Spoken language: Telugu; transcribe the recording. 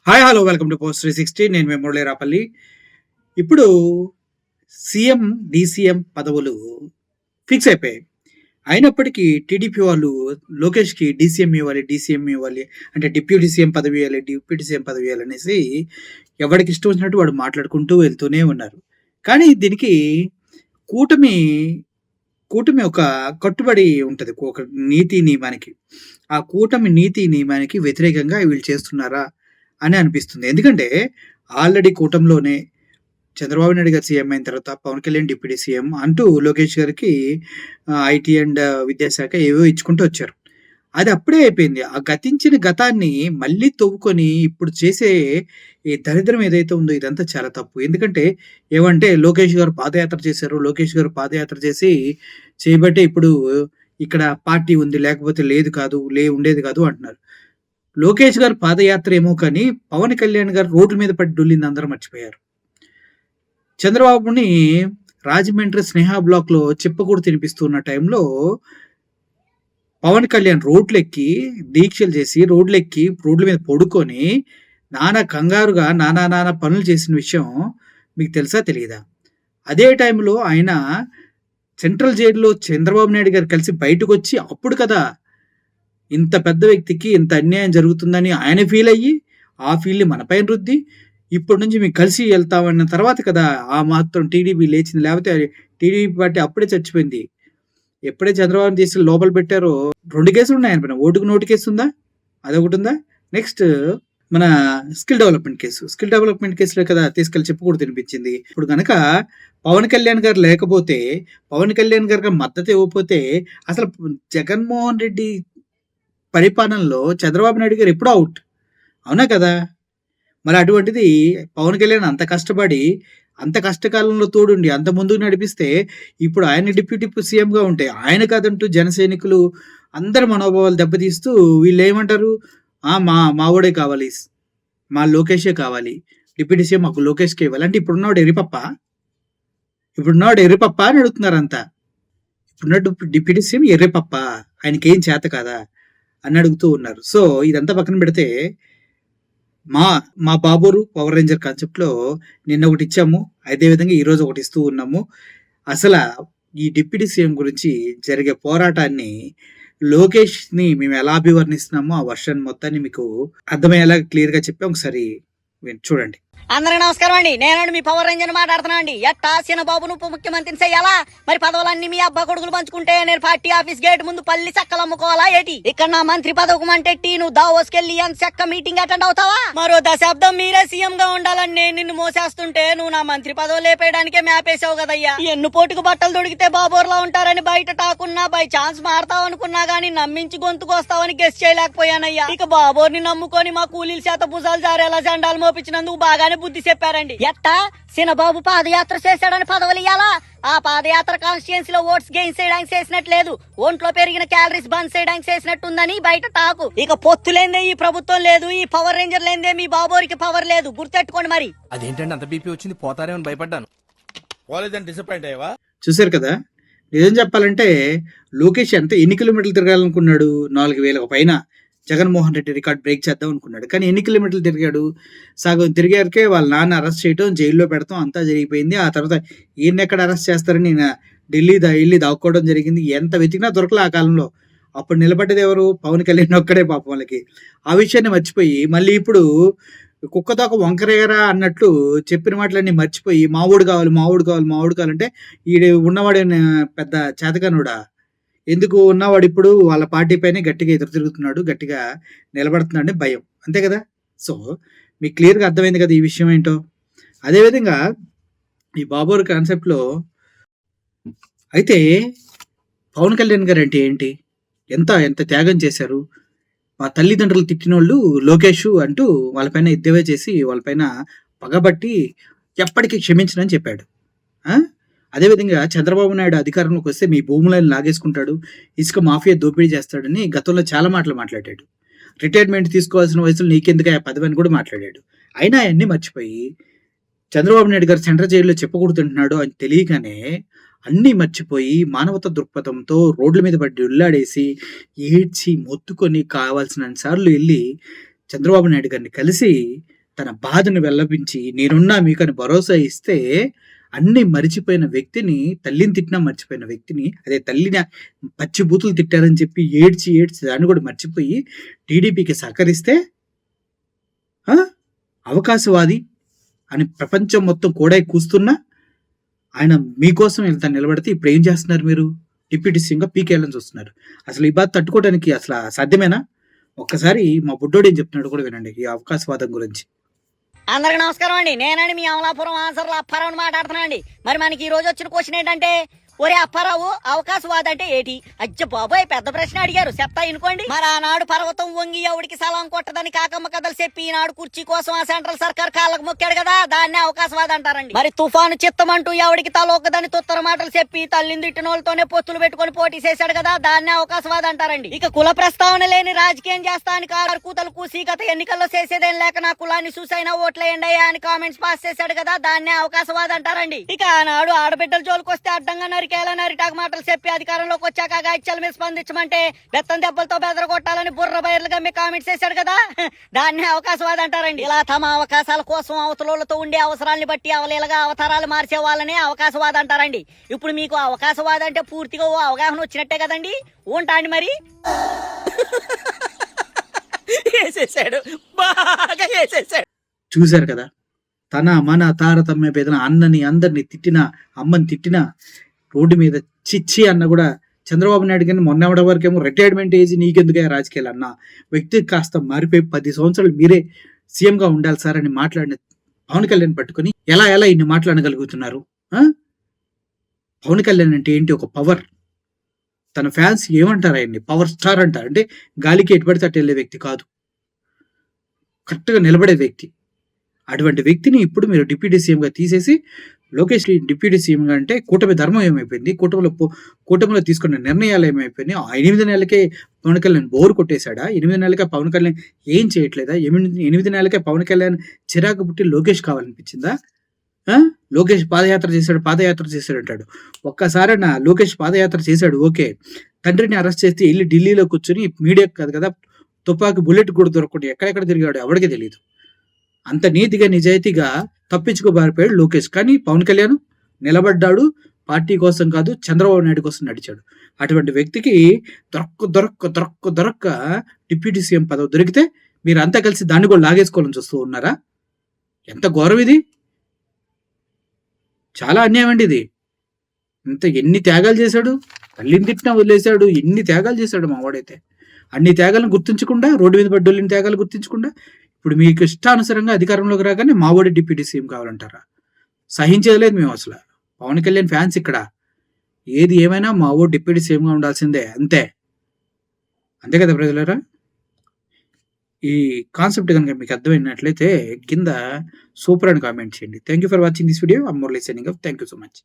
Hi! Hello! Welcome to post 360. నేను మీ మురళీరాపల్లి. ఇప్పుడు సీఎం, డీసీఎం పదవులు ఫిక్స్ అయిపోయాయి. అయినప్పటికీ టీడీపీ వాళ్ళు లోకేష్‌కి డీసీఎం ఇవ్వాలి. అంటే డిప్యూటీ సీఎం పదవి ఇయ్యాలి, డిప్యూటీ సీఎం పదవి ఇయ్యాలనేసి ఎవడికి ఇష్టం వచ్చినట్టు వాడు మాట్లాడుకుంటూ వెళ్తూనే ఉన్నారు. కానీ దీనికి కూటమి, కూటమి ఒక కట్టుబడి ఉంటది. ఒక నీతి నియమానికి. ఆ కూటమి నీతి నియమానికి వ్యతిరేకంగా వీళ్ళు చేస్తున్నారా అని అనిపిస్తుంది. ఎందుకంటే ఆల్రెడీ కూటమిలోనే చంద్రబాబు నాయుడు గారు సీఎం అయిన తర్వాత పవన్ కళ్యాణ్ డిప్యూటీ సీఎం అంటూ లోకేష్ గారికి ఐటీ అండ్ విద్యాశాఖ ఏవో ఇచ్చుకుంటూ వచ్చారు. అది అప్పుడే అయిపోయింది. ఆ గతించిన గతాన్ని మళ్ళీ తవ్వుకొని ఇప్పుడు చేసే ఈ దరిద్రం ఏదైతే ఉందో ఇదంతా చాలా తప్పు. ఎందుకంటే ఏమంటే లోకేష్ గారు పాదయాత్ర చేశారు. లోకేష్ గారు పాదయాత్ర చేసి చేయబట్టే ఇప్పుడు ఇక్కడ పార్టీ ఉంది. లేకపోతే లేదు కాదు, ఉండేది కాదు అంటున్నారు. లోకేష్ గారు పాదయాత్ర ఏమో కానీ, పవన్ కళ్యాణ్ గారు రోడ్ల మీద పడి డొల్లింది అందరూ మర్చిపోయారు. చంద్రబాబుని రాజమండ్రి స్నేహ బ్లాక్‌లో చెప్పకూడు తినిపిస్తున్న టైంలో పవన్ కళ్యాణ్ రోడ్లెక్కి, దీక్షలు చేసి, రోడ్ల మీద పడుకొని, కంగారుగా నానా పనులు చేసిన విషయం మీకు తెలుసా? తెలీదా? అదే టైంలో ఆయన సెంట్రల్ జైల్‌లో చంద్రబాబు నాయుడు గారు కలిసి బయటకొచ్చి అప్పుడు కదా ఇంత పెద్ద వ్యక్తికి ఇంత అన్యాయం జరుగుతుందని ఆయన ఫీల్ అయ్యి, ఆ ఫీల్‌ని మన పైన రుద్ది, ఇప్పటి నుంచి మేము కలిసి వెళ్తామన్న తర్వాత కదా ఆ మాత్రం టీడీపీ లేచింది. లేకపోతే టీడీపీ పార్టీ అప్పుడే చచ్చిపోయింది. ఎప్పుడైతే చంద్రబాబుని తీసుకెళ్ళి లోపల పెట్టారో 2 కేసులున్నాయి ఆయన పైన. ఓటుకు నోటు కేసు ఉందా? అదొకటుందా? నెక్స్ట్ మన స్కిల్ డెవలప్‌మెంట్ కేసులో కదా తీసుకెళ్ళి చెప్పకూడదు తినిపించింది. ఇప్పుడు గనక పవన్ కళ్యాణ్ గారు లేకపోతే, పవన్ కళ్యాణ్ గారికి మద్దతు ఇవ్వకపోతే అసలు జగన్మోహన్ రెడ్డి పరిపాలనలో చంద్రబాబు నాయుడు గారు ఎప్పుడూ ఔట్. అవునా కదా! మరి అటువంటిది పవన్ కళ్యాణ్ అంత కష్టపడి, అంత కష్టకాలంలో తోడుండి, అంత ముందుకు నడిపిస్తే, ఇప్పుడు ఆయన డిప్యూటీ సీఎంగా ఉంటే, ఆయన కాదంటూ జన సైనికులు అందరి మనోభావాలు దెబ్బతీస్తూ వీళ్ళేమంటారు? మా వోడే కావాలి. మా లోకేషే కావాలి. డిప్యూటీ సీఎం మాకు లోకేష్‌కే ఇవ్వాలి. అంటే ఇప్పుడున్నవాడు ఎర్రిపప్పా అని అడుగుతున్నారంతా. ఇప్పుడున్న డిప్యూటీ సీఎం ఎర్రిపప్పా? ఆయనకేం చేత కాదా? అని అడుగుతూ ఉన్నారు. సో ఇదంతా పక్కన పెడితే మా బాబోరు పవర్ రేంజర్ కాన్సెప్ట్‌లో నిన్న ఒకటి ఇచ్చాము. అదే విధంగా ఈరోజు ఒకటి ఇస్తూ ఉన్నాము. ఈ డిప్యూటీ సీఎం గురించి జరిగే పోరాటాన్ని లోకేష్‌ని మేము ఎలా అభివర్ణిస్తున్నామో ఆ వర్షన్ మొత్తాన్ని మీకు అర్థమయ్యేలాగా క్లియర్‌గా చెప్పాం. ఒకసారి చూడండి. అందరికి నమస్కారం అండి. నేను మీ పవర్ రేంజర్ మాట్లాడుతున్నా అండి. ఎట్టా చిన్నబాబును ఉప ముఖ్యమంత్రిని చెయ్యాలా? మరి పదవులన్నీ మీ అబ్బా కొడుకులు పంచుకుంటే నేను పార్టీ ఆఫీస్ గేట్ ముందు పల్లి చక్కలు అమ్ముకోవాలా ఏటి? ఇక్కడ నా మంత్రి పదవికి మంటెట్టి నువ్వు దావోస్కెళ్ళి ఎంత చక్క మీటింగ్ అటెండ్ అవుతావా? మరో దశాబ్దం మీరే సీఎం గా ఉండాలని నేను నిన్ను మోసేస్తుంటే నువ్వు నా మంత్రి పదవి లేపేయడానికే మేపేసావు కదయ్యా. ఎన్ను పోటుకు బట్టలు దొడికితే బాబోర్లా ఉంటారని బయట టాకున్నా బై ఛాన్స్ మారతావు అనుకున్నా గానీ నమ్మించి గొంతుకొస్తావని గెస్ చేయలేకపోయానయ్యా. ఇక బాబోర్ని నమ్ముకొని మా కూలీల చేత భుజాలు జారేలా జెండాలు మోపించినందుకు బాగానే బుద్ధి చెప్పారండి. ఎట్టా చిన్నబాబు పాదయాత్ర చేశాడని పదవులు ఇయ్యాలా? ఆ పాదయాత్ర కాన్స్టిట్యున్సీలో ఓట్స్ గెయిన్ చేయడానికి చేసినట్లేదు, ఒంట్లో పెరిగిన క్యాలరీస్ బంద్ చేయడానికి చేసినట్టుందని బయట టాకు. ఇక పొత్తు లేదే ఈ ప్రభుత్వం లేదు, ఈ పవర్ రేంజర్ లేదే మీ బాబోరికి పవర్ లేదు. గుర్తెట్టుకోండి మరి. అదేంటండి అంత బీపీ వచ్చింది? పోతారేమని భయపడ్డాను. డిసప్పాయింట్ అయ్యావా? చూశారు కదా! నిజం చెప్పాలంటే లోకేష్ ఎన్ని కిలోమీటర్లు తిరగాలనుకున్నాడు? 4000 పైన. జగన్మోహన్ రెడ్డి రికార్డ్ బ్రేక్ చేద్దాం అనుకున్నాడు. కానీ ఎన్ని కిలోమీటర్లు తిరిగాడు? సగం తిరిగారికే వాళ్ళ నాన్న అరెస్ట్ చేయడం, జైల్లో పెడతాం అంతా జరిగిపోయింది. ఆ తర్వాత ఈయనెక్కడ అరెస్ట్ చేస్తారని వెళ్ళి దాక్కోవడం జరిగింది. ఎంత వెతికినా దొరకలే ఆ కాలంలో. అప్పుడు నిలబడ్డది ఎవరు? పవన్ కళ్యాణ్ ఒక్కడే పాపం వాళ్ళకి. ఆ విషయాన్ని మర్చిపోయి మళ్ళీ ఇప్పుడు కుక్కతోక వంకరేరా అన్నట్లు చెప్పిన మాటలన్నీ మర్చిపోయి మావోడు కావాలంటే ఉన్నవాడే పెద్ద చేతకానుడా? ఎందుకు ఉన్నవాడు ఇప్పుడు వాళ్ళ పార్టీ పైనే గట్టిగా ఎదురు తిరుగుతున్నాడు, గట్టిగా నిలబడుతున్నాడని భయం. అంతే కదా! సో మీకు క్లియర్‌గా అర్థమైంది కదా ఈ విషయం ఏంటో. అదేవిధంగా ఈ బాబోర్ కాన్సెప్ట్‌లో అయితే పవన్ కళ్యాణ్ గారు అంటే ఏంటి? ఎంత త్యాగం చేశారు. మా తల్లిదండ్రులు తిట్టినోళ్ళు లోకేష్ అంటూ వాళ్ళపైన ఎద్దేవా చేసి వాళ్ళపైన పగబట్టి ఎప్పటికీ క్షమించనని చెప్పాడు. అదేవిధంగా చంద్రబాబు నాయుడు అధికారంలోకి వస్తే మీ భూములను లాగేసుకుంటాడు, ఇసుక మాఫియా దోపిడీ చేస్తాడని గతంలో చాలా మాటలు మాట్లాడాడు. రిటైర్మెంట్ తీసుకోవాల్సిన వయసులో నీకెందుకు ఆ పదవి అని కూడా మాట్లాడాడు. అయినా అవన్నీ మర్చిపోయి చంద్రబాబు నాయుడు గారు సెంట్రల్ జైల్లో చెప్పకూడుతుంటున్నాడు అని తెలియగానే అన్నీ మర్చిపోయి మానవతా దృక్పథంతో రోడ్ల మీద పడి ఉల్లాడేసి ఏడ్చి మొత్తుకొని కావాల్సినన్ని సార్లు వెళ్ళి చంద్రబాబు నాయుడు గారిని కలిసి తన బాధను వెల్లపించి నేనున్నా మీకని భరోసా ఇస్తే అన్నీ మరిచిపోయిన వ్యక్తిని, తల్లిని తిట్టినా మర్చిపోయిన వ్యక్తిని, అదే తల్లిని పచ్చి బూతులు తిట్టారని చెప్పి ఏడ్చి దాన్ని కూడా మర్చిపోయి టీడీపీకి సహకరిస్తే అవకాశవాది అని ప్రపంచం మొత్తం కూడా కూస్తున్నా ఆయన మీకోసం వెళ్తా నిలబడితే ఇప్పుడు ఏం చేస్తున్నారు మీరు? డిప్యూటీ సీఎంగా పీకేయాలని చూస్తున్నారు. అసలు ఈ బాధ తట్టుకోవడానికి అసలు సాధ్యమేనా? ఒక్కసారి మా బుడ్డోడు ఏం చెప్తున్నాడు కూడా వినండి ఈ అవకాశవాదం గురించి. అందరికి నమస్కారం అండి. నేనండి మీ అమలాపురం ఆన్సర్లు అప్పారావు మాట్లాడుతున్నా అండి. మరి మనకి ఈ రోజు వచ్చిన క్వశ్చన్ ఏంటంటే, ఒరే అప్పారావు, అవకాశవాద అంటే ఏటి? అజ్జ బాబాయ్, పెద్ద ప్రశ్న అడిగారు, చెప్తా ఇనుకోండి. మరి ఆనాడు పర్వతం వంగి ఎవడికి సలాం కొట్టదని కాకమ్మ కథలు చెప్పి ఈనాడు కుర్చీ కోసం ఆ సెంట్రల్ సర్కార్ కాళ్ళకు మొక్కాడు కదా, దాన్నే అవకాశవాద అంటారండి. మరి తుఫాను చిత్తమంటూ ఎవడికి తలొక్కదని తొత్తర మాటలు చెప్పి తల్లిని తిట్టిన వాళ్ళతోనే పొత్తులు పెట్టుకొని పోటీ చేశాడు కదా, దాన్నే అవకాశవాద అంటారండి. ఇక కుల ప్రస్తావన లేని రాజకీయం చేస్తానికి కూతలు కూసి గత ఎన్నికల్లో చేసేదేం లేక నా కులాన్ని చూసైనా ఓట్లేయండి అని కామెంట్స్ పాస్ చేశాడు కదా, దాన్నే అవకాశవాద అంటారండి. ఇక ఆనాడు ఆడబిడ్డల జోలికి వస్తే అడ్డంగా నరిటాకు మాటలు చెప్పి అధికారంలోకి వచ్చాక గాయత్యాల మీద స్పందించమంటే బెత్తం దెబ్బలతో బెదరగొట్టాలని బుర్ర బయర్లుగా మీ కామెంట్స్ చేశాడు కదా, దాన్నే అవకాశవాద అంటారండి. ఇలా తమ అవకాశాల కోసం అవతలతో ఉండే అవసరాన్ని బట్టి అవలీలగా అవతారాలు మార్చే వాళ్ళనే అవకాశవాద అంటారండి. ఇప్పుడు మీకు అవకాశవాద అంటే పూర్తిగా ఓ అవగాహన వచ్చినట్టే కదండి. ఉంటా అండి మరి. వేసేసాడు, బాగా వేసేసాడు. చూశారు కదా, తన మన తారతమ్య భేదన అన్నని అందరిని తిట్టిన, అమ్మని తిట్టిన, రోడ్డు మీద చిచ్చి అన్న కూడా చంద్రబాబు నాయుడు కానీ మొన్నటి వరకేమో రిటైర్మెంట్ ఏజ్ నీకెందుకే రాజకీయాలు అన్న వ్యక్తి కాస్త మారిపోయి 10 సంవత్సరాలు మీరే సీఎంగా ఉండాలి సార్ అని మాట్లాడిన పవన్ కళ్యాణ్ పట్టుకుని ఎలా ఇన్ని మాట్లాడగలుగుతున్నారు? పవన్ కళ్యాణ్ అంటే ఏంటి? ఒక పవర్. తన ఫ్యాన్స్ ఏమంటారు ఆయన్ని? పవర్ స్టార్ అంటారు. అంటే గాలికి ఎటుపడితే అటు వెళ్ళే వ్యక్తి కాదు, కరెక్ట్గా నిలబడే వ్యక్తి. అటువంటి వ్యక్తిని ఇప్పుడు మీరు డిప్యూటీ సీఎంగా తీసేసి లోకేష్ డిప్యూటీ సీఎంగా అంటే కూటమి ధర్మం ఏమైపోయింది? కూటమిలో తీసుకున్న నిర్ణయాలు ఏమైపోయినాయి? 8 నెలలకే పవన్ కళ్యాణ్ బోరు కొట్టేశాడా? 8 నెలలకే పవన్ కళ్యాణ్ ఏం చేయట్లేదా? 8 నెలలకే పవన్ కళ్యాణ్ చిరాకు పుట్టి లోకేష్ కావాలనిపించిందా? లోకేష్ పాదయాత్ర చేశాడు అంటాడు. ఒక్కసారి లోకేష్ పాదయాత్ర చేశాడు, ఓకే. తండ్రిని అరెస్ట్ చేస్తే వెళ్ళి ఢిల్లీలో కూర్చొని మీడియాకి కాదు కదా, తుపాకి బుల్లెట్ కూడా దొరకకుండా ఎక్కడెక్కడ తిరిగాడు ఎవరికి తెలియదు. అంత నీతిగా నిజాయితీగా తప్పించుకోబారిపోయాడు లోకేష్. కానీ పవన్ కళ్యాణ్ నిలబడ్డాడు, పార్టీ కోసం కాదు చంద్రబాబు నాయుడు కోసం నడిచాడు. అటువంటి వ్యక్తికి దొరక్క డిప్యూటీ సీఎం పదవి దొరికితే మీరు అంతా కలిసి దాన్ని కూడా లాగేసుకోవాలని చూస్తూ ఉన్నారా? ఎంత ఘోరం ఇది! చాలా అన్యాయం అండి ఇది. ఎన్ని త్యాగాలు చేశాడు, తల్లిని తిట్టినా వదిలేశాడు, ఎన్ని త్యాగాలు చేశాడు మావాడైతే. అన్ని త్యాగాలను గుర్తించకుండా, రోడ్డు మీద పడ్డోళ్ళని త్యాగాలు గుర్తించకుండా ఇప్పుడు మీకు ఇష్టానుసారంగా అధికారంలోకి రాగానే మావోడి డిప్యూటీ సీఎం కావాలంటారా? సహించేది లేదు మేము అసలు. పవన్ కళ్యాణ్ ఫ్యాన్స్ ఇక్కడ. ఏది ఏమైనా మావోడి డిప్యూటీ సీఎంగా ఉండాల్సిందే, అంతే కదా ప్రజలారా? ఈ కాన్సెప్ట్ కనుక మీకు అర్థమైనట్లయితే కింద సూపర్ అని కామెంట్ చేయండి. Thank you for watching this video. I'm Morley signing off. Thank you so much.